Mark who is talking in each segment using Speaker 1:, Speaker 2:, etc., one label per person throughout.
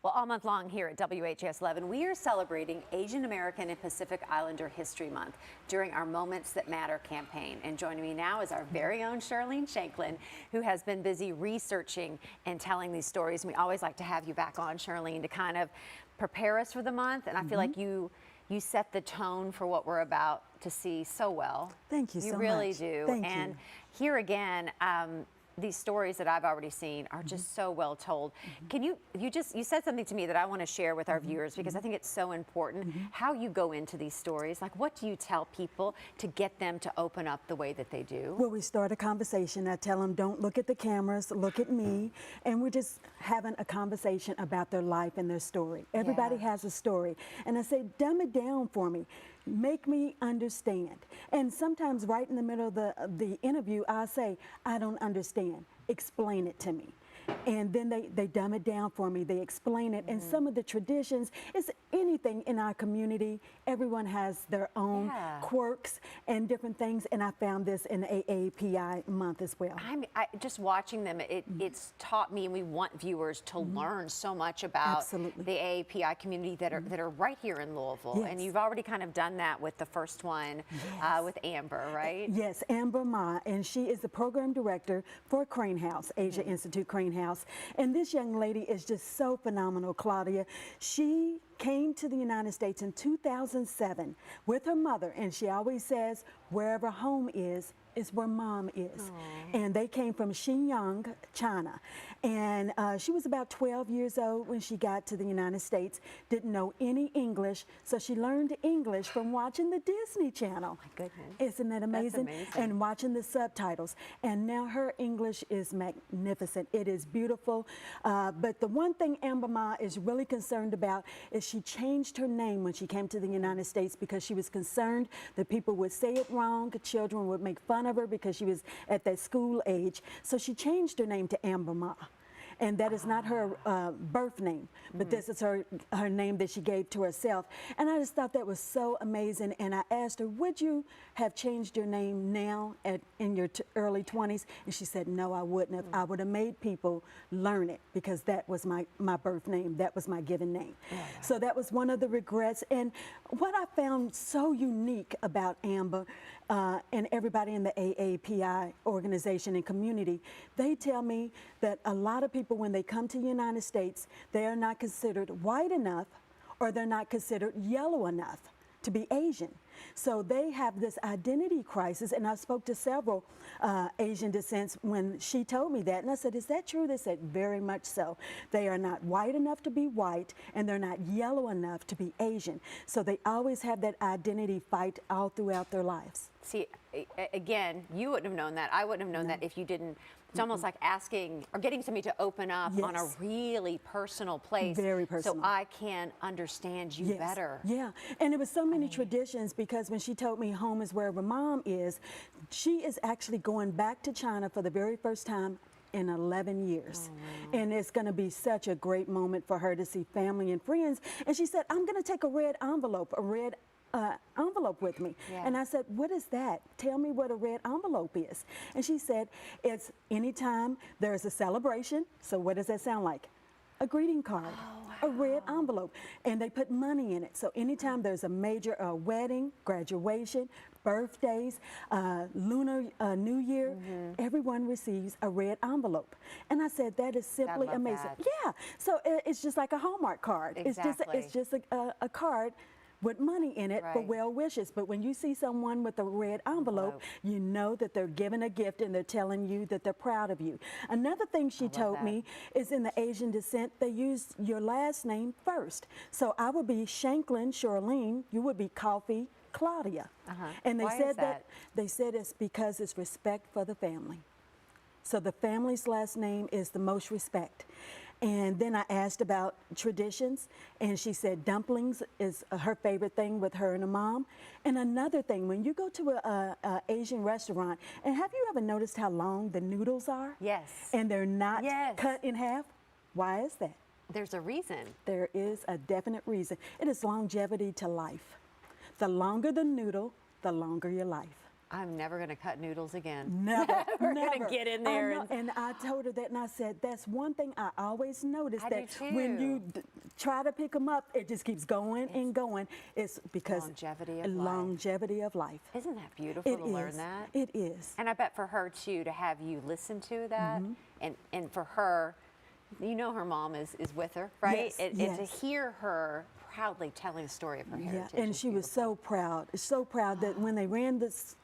Speaker 1: Well, all month long here at WHAS11, we are celebrating Asian American and Pacific Islander History Month during our Moments That Matter campaign. And joining me now is our very own Charlene Shanklin, who has been busy researching and telling these stories. And we always like to have you back on, Charlene, to kind of prepare us for the month. And I feel like you set the tone for what we're about to see so well.
Speaker 2: Thank you so much.
Speaker 1: You really do.
Speaker 2: Thank
Speaker 1: and
Speaker 2: you.
Speaker 1: Here again, these stories that I've already seen are just so well told. Can you said something to me that I want to share with our viewers, because I think it's so important how you go into these stories. Like, what do you tell people to get them to open up the way that they do?
Speaker 2: Well, we start a conversation. I tell them, don't look at the cameras, look at me. And we're just having a conversation about their life and their story. Everybody has a story. And I say, dumb it down for me. Make me understand. And sometimes right in the middle of the interview, I say, I don't understand. Explain it to me. And then they dumb it down for me. They explain it. And some of the traditions, it's anything in our community. Everyone has their own quirks and different things. And I found this in AAPI month as well.
Speaker 1: Just watching them, it's taught me, and we want viewers to learn so much about the AAPI community that are right here in Louisville. And you've already kind of done that with the first one with Amber, right?
Speaker 2: Yes, Amber Ma, and she is the program director for Crane House, Asia Institute Crane House. And this young lady is just so phenomenal, Claudia. She came to the United States in 2007 with her mother, and she always says, wherever home is where mom is. Aww. And they came from Xinjiang, China. And she was about 12 years old when she got to the United States, didn't know any English, so she learned English from watching the Disney Channel.
Speaker 1: Oh my goodness.
Speaker 2: Isn't that amazing?
Speaker 1: That's amazing.
Speaker 2: And watching the subtitles. And now her English is magnificent. It is beautiful. But the one thing Amber Ma is really concerned about is she changed her name when she came to the United States because she was concerned that people would say it wrong, children would make fun of her because she was at that school age. So she changed her name to Amber Ma. And that is not her birth name, but this is her name that she gave to herself. And I just thought that was so amazing. And I asked her, would you have changed your name now in your early 20s? And she said, no, I wouldn't have. I would have made people learn it because that was my birth name. That was my given name. So that was one of the regrets. And what I found so unique about Amber and everybody in the AAPI organization and community, they tell me that a lot of people, when they come to the United States, they are not considered white enough or they're not considered yellow enough to be Asian. So they have this identity crisis, and I spoke to several Asian descents when she told me that, and I said, is that true? They said, very much so. They are not white enough to be white, and they're not yellow enough to be Asian. So they always have that identity fight all throughout their lives.
Speaker 1: See, again, you wouldn't have known that. I wouldn't have known that if you didn't. It's almost like asking or getting somebody to open up on a really personal place.
Speaker 2: Very personal.
Speaker 1: So I can understand you better.
Speaker 2: Yeah, and it was so many traditions because when she told me home is wherever mom is, she is actually going back to China for the very first time in 11 years. And it's going to be such a great moment for her to see family and friends. And she said, I'm going to take a red envelope with me. And I said, what is that? Tell me what a red envelope is. And she said, it's anytime there's a celebration. So what does that sound like? A greeting card, a red envelope, and they put money in it. So anytime there's a major wedding, graduation, birthdays, Lunar New Year, everyone receives a red envelope. And I said, that is simply amazing. Yeah, so it's just like a Hallmark card.
Speaker 1: Exactly.
Speaker 2: It's just a card with money in it for well wishes. But when you see someone with a red envelope, you know that they're giving a gift and they're telling you that they're proud of you. Another thing she told me is in the Asian descent, they use your last name first. So I would be Shanklin Charlene, you would be Coffee Claudia. And they said that they said it's because it's respect for the family. So the family's last name is the most respect. And then I asked about traditions, and she said dumplings is her favorite thing with her and her mom. And another thing, when you go to a Asian restaurant, and have you ever noticed how long the noodles are?
Speaker 1: Yes.
Speaker 2: And they're not cut in half? Why is that?
Speaker 1: There's a reason.
Speaker 2: There is a definite reason. It is longevity to life. The longer the noodle, the longer your life.
Speaker 1: I'm never going to cut noodles again.
Speaker 2: Never.
Speaker 1: We're
Speaker 2: never.
Speaker 1: going to get in there.
Speaker 2: And I told her that, and I said, that's one thing I always noticed,
Speaker 1: I
Speaker 2: that
Speaker 1: do too.
Speaker 2: when you try to pick them up, it just keeps going and going. It's because
Speaker 1: longevity of life.
Speaker 2: life.
Speaker 1: Isn't that beautiful to learn that?
Speaker 2: It is.
Speaker 1: And I bet for her too, to have you listen to that, and for her, you know, her mom is with her, right?
Speaker 2: Yes,
Speaker 1: And to hear her proudly telling the story of her heritage.
Speaker 2: Yeah, and she was so proud that when they ran this,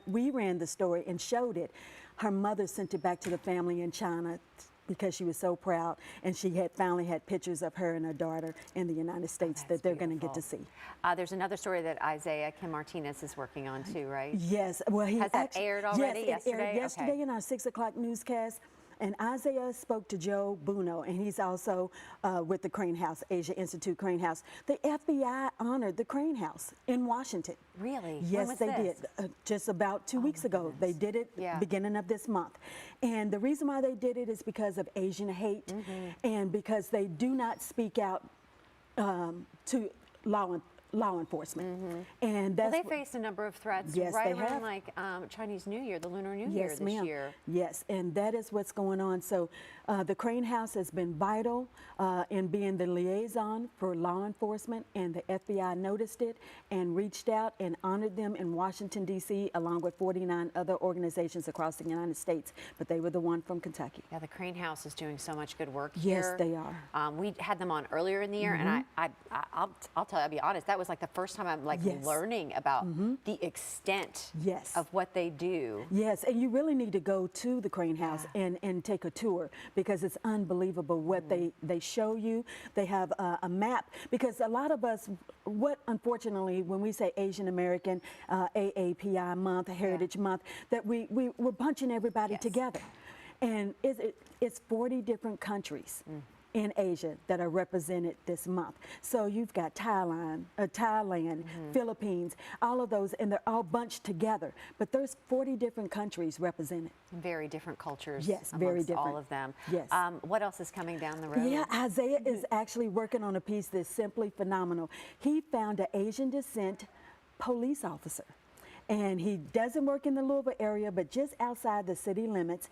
Speaker 2: we ran the story and showed it, her mother sent it back to the family in China because she was so proud, and she had finally had pictures of her and her daughter in the United States that they're going to get to see.
Speaker 1: There's another story that Isaiah Kim Martinez is working on too, right?
Speaker 2: Yes, well,
Speaker 1: has that aired already?
Speaker 2: Yes, it aired yesterday in our 6 o'clock newscast. And Isaiah spoke to Joe Buno, and he's also with the Crane House, Asia Institute Crane House. The FBI honored the Crane House in Washington.
Speaker 1: Really?
Speaker 2: Yes, they did. Just about 2 weeks ago. They did it beginning of this month. And the reason why they did it is because of Asian hate and because they do not speak out to law enforcement. And that's
Speaker 1: they faced a number of threats right around like Chinese New Year, the Lunar New Year this year.
Speaker 2: Yes, and that is what's going on. So the Crane House has been vital in being the liaison for law enforcement, and the FBI noticed it and reached out and honored them in Washington, D.C., along with 49 other organizations across the United States, but they were the one from Kentucky.
Speaker 1: Yeah, the Crane House is doing so much good work here.
Speaker 2: Yes, they are.
Speaker 1: We had them on earlier in the year, and I'll tell you, I'll be honest, that was like the first time I'm like learning about the extent of what they do.
Speaker 2: Yes, and you really need to go to the Crane House and take a tour, because it's unbelievable what they show you. They have a map, because a lot of us, unfortunately, when we say Asian American, AAPI month, Heritage Month, that we're bunching everybody together. And it's 40 different countries in Asia that are represented this month. So you've got Thailand, Philippines, all of those, and they're all bunched together. But there's 40 different countries represented.
Speaker 1: Very different cultures.
Speaker 2: Yes, very different.
Speaker 1: All of them.
Speaker 2: Yes.
Speaker 1: What else is coming down the road?
Speaker 2: Yeah, Isaiah is actually working on a piece that's simply phenomenal. He found an Asian descent police officer. And he doesn't work in the Louisville area, but just outside the city limits.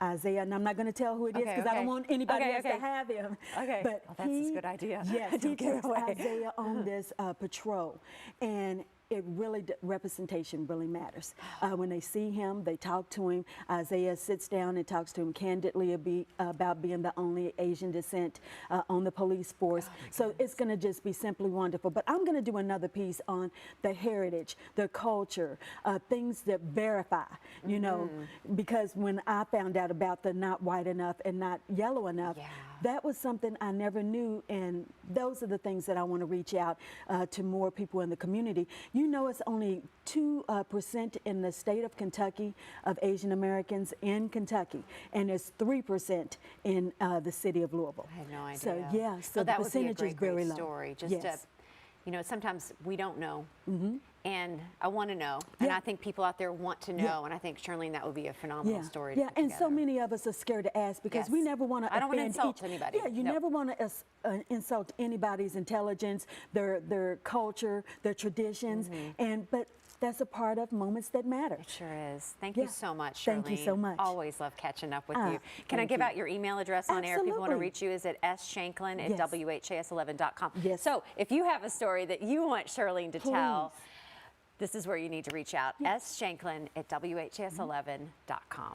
Speaker 2: Isaiah, and I'm not going to tell who it is because I don't want anybody else to have him.
Speaker 1: But that's a good idea.
Speaker 2: Yes, he takes Isaiah on this patrol. And representation really matters. When they see him, they talk to him. Isaiah sits down and talks to him candidly about being the only Asian descent on the police force. So it's going to just be simply wonderful. But I'm going to do another piece on the heritage, the culture, things that verify, you know, because when I found out about the not white enough and not yellow enough, that was something I never knew, and those are the things that I want to reach out to more people in the community. You know, it's only 2% in the state of Kentucky of Asian Americans in Kentucky, and it's 3% in the city of Louisville.
Speaker 1: I had no idea.
Speaker 2: So yeah, so
Speaker 1: that
Speaker 2: the percentage is very low.
Speaker 1: Story. Just to, you know, sometimes we don't know. And I want to know, and I think people out there want to know, and I think, Charlene, that would be a phenomenal story to put
Speaker 2: and
Speaker 1: together.
Speaker 2: so many of us are scared to ask because we never want to
Speaker 1: I don't want to insult anybody.
Speaker 2: Yeah, you never want to insult anybody's intelligence, their culture, their traditions, but that's a part of Moments That Matter.
Speaker 1: It sure is. Thank you so much, Charlene.
Speaker 2: Thank you so much.
Speaker 1: Always love catching up with you. Can I give out your email address on air if people want to reach you? Is it sshanklin@WHAS11.com.
Speaker 2: Yes.
Speaker 1: So if you have a story that you want Charlene to tell, this is where you need to reach out. sshanklin@WHAS11.com.